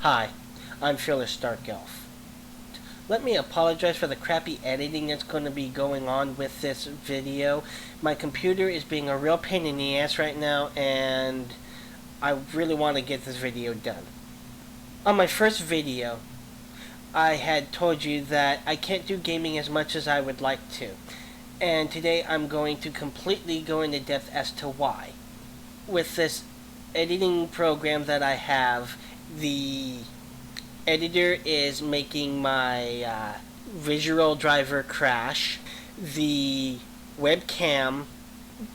Hi, I'm Fearless Dark Elf. Let me apologize for the crappy editing that's going to be going on with this video. My computer is being a real pain in the ass right now, and I really want to get this video done. On my first video, I had told you that I can't do gaming as much as I would like to. And today I'm going to completely go into depth as to why. With this editing program that I have, the editor is making my visual driver crash. The webcam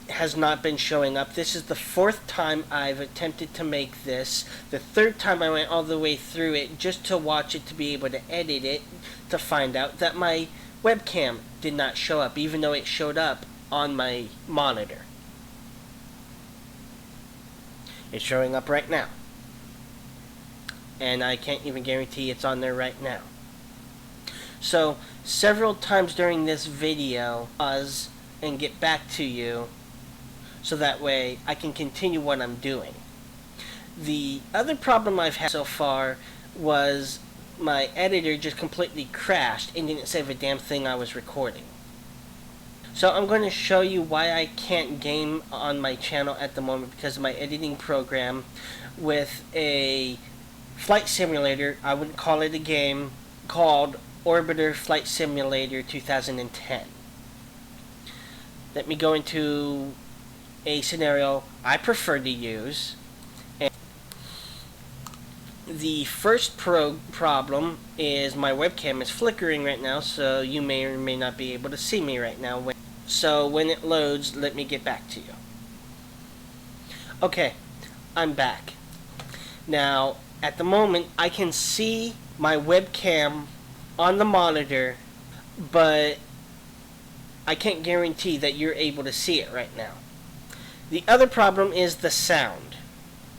has not been showing up. This is the fourth time I've attempted to make this. The third time I went all the way through it just to watch it, to be able to edit it, to find out that my webcam did not show up, even though it showed up on my monitor. It's showing up right now, and I can't even guarantee it's on there right now. So several times during this video, pause and get back to you so that way I can continue what I'm doing. The other problem I've had so far was my editor just completely crashed and didn't save a damn thing I was recording. So I'm going to show you why I can't game on my channel at the moment, because of my editing program with a flight simulator. I wouldn't call it a game, called Orbiter Flight Simulator 2010. Let me go into a scenario I prefer to use. And the first problem is my webcam is flickering right now, so you may or may not be able to see me right now. So when it loads, let me get back to you. Okay, I'm back. Now, at the moment, I can see my webcam on the monitor, but I can't guarantee that you're able to see it right now. The other problem is the sound.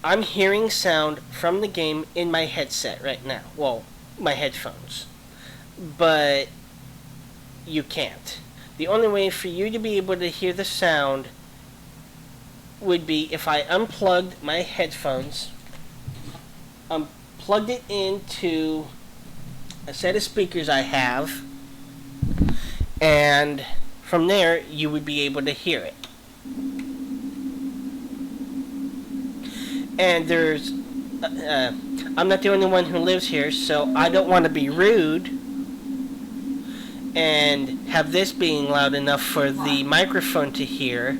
I'm hearing sound from the game in my headset right now. Well, my headphones. But you can't. The only way for you to be able to hear the sound would be if I unplugged my headphones, plugged it into a set of speakers I have, and from there you would be able to hear it. And there's I'm not the only one who lives here, so I don't want to be rude and have this being loud enough for the microphone to hear,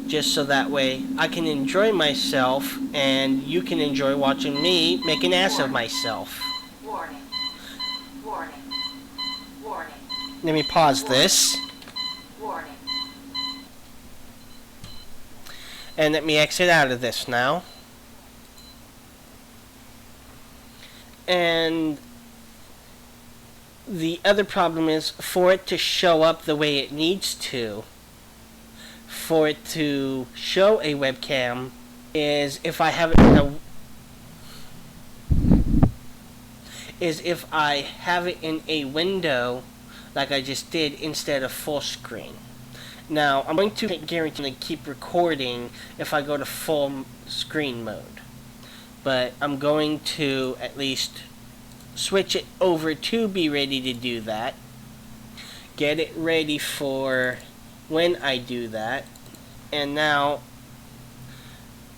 just so that way I can enjoy myself and you can enjoy watching me make an ass of myself. Warning. Warning. Warning. Let me pause this. Warning. And let me exit out of this now. And the other problem is, for it to show up the way it needs to, for it to show a webcam, is if I have it in a window like I just did, instead of full screen. Now, I'm going to guarantee to keep recording if I go to full screen mode, but I'm going to at least switch it over to be ready to do that. Get it ready for when I do that. And now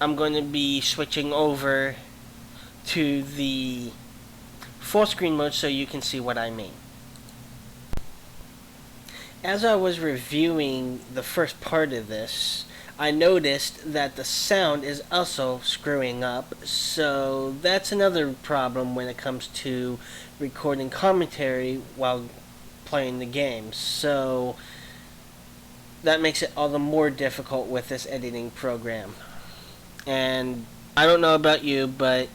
I'm going to be switching over to the full screen mode so you can see what I mean. As I was reviewing the first part of this, I noticed that the sound is also screwing up, so that's another problem when it comes to recording commentary while playing the game. So that makes it all the more difficult with this editing program. And I don't know about you, but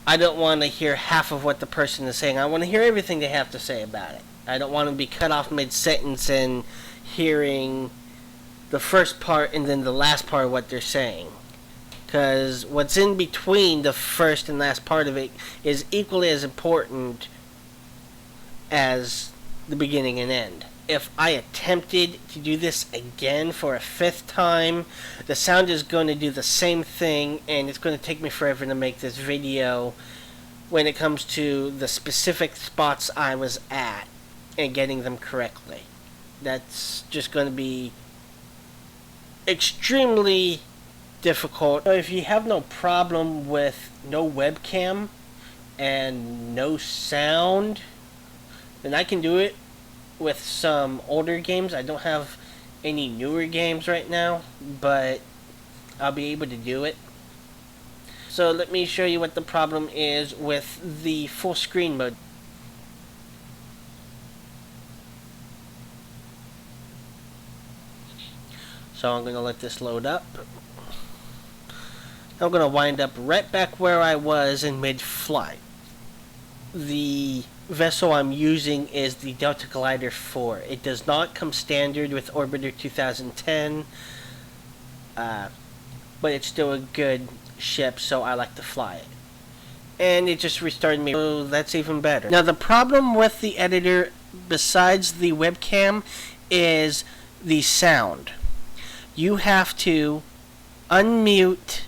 I don't want to hear half of what the person is saying. I want to hear everything they have to say about it. I don't want to be cut off mid-sentence and hearing the first part and then the last part of what they're saying, because what's in between the first and last part of it is equally as important as the beginning and end. If I attempted to do this again for a fifth time, the sound is going to do the same thing, and it's going to take me forever to make this video when it comes to the specific spots I was at and getting them correctly. That's just going to be extremely difficult. So if you have no problem with no webcam and no sound, then I can do it with some older games. I don't have any newer games right now, but I'll be able to do it. So let me show you what the problem is with the full screen mode. So I'm going to let this load up. I'm going to wind up right back where I was in mid-flight. The vessel I'm using is the Delta Glider 4. It does not come standard with Orbiter 2010, but it's still a good ship, so I like to fly it. And it just restarted me. Oh, that's even better. Now the problem with the editor, besides the webcam, is the sound. You have to unmute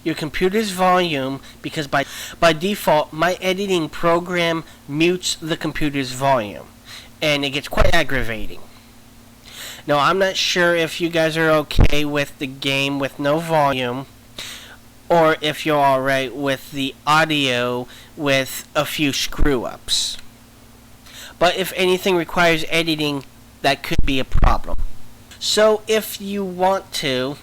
your computer's volume because by default my editing program mutes the computer's volume, and it gets quite aggravating. Now I'm not sure if you guys are okay with the game with no volume, or if you're alright with the audio with a few screw-ups. But if anything requires editing, that could be a problem. So if you want to,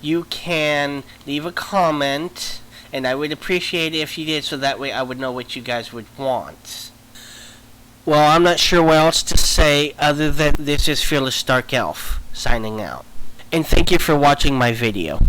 you can leave a comment, and I would appreciate it if you did, so that way I would know what you guys would want. Well, I'm not sure what else to say other than this is Fearless Dark Elf, signing out. And thank you for watching my video.